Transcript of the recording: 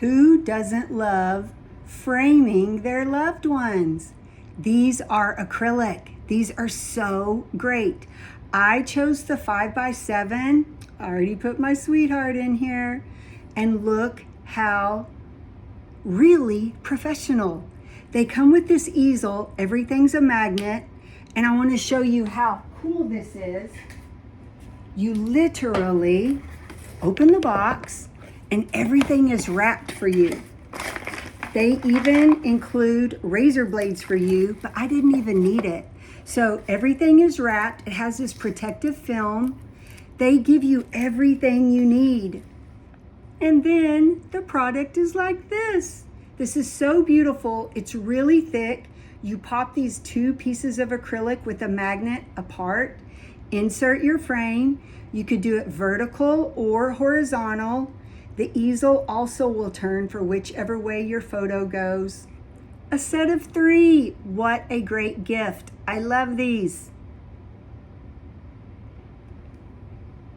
Who doesn't love framing their loved ones? These are acrylic. These are so great. I chose the 5x7. I already put my sweetheart in here. And look how really professional. They come with this easel. Everything's a magnet. And I want to show you how cool this is. You literally open the box and everything is wrapped for you. They even include razor blades for you, but I didn't even need it. So everything is wrapped. It has this protective film. They give you everything you need. And then the product is like this. This is so beautiful. It's really thick. You pop these two pieces of acrylic with a magnet apart, insert your frame. You could do it vertical or horizontal. The easel also will turn for whichever way your photo goes. A set of 3. What a great gift. I love these.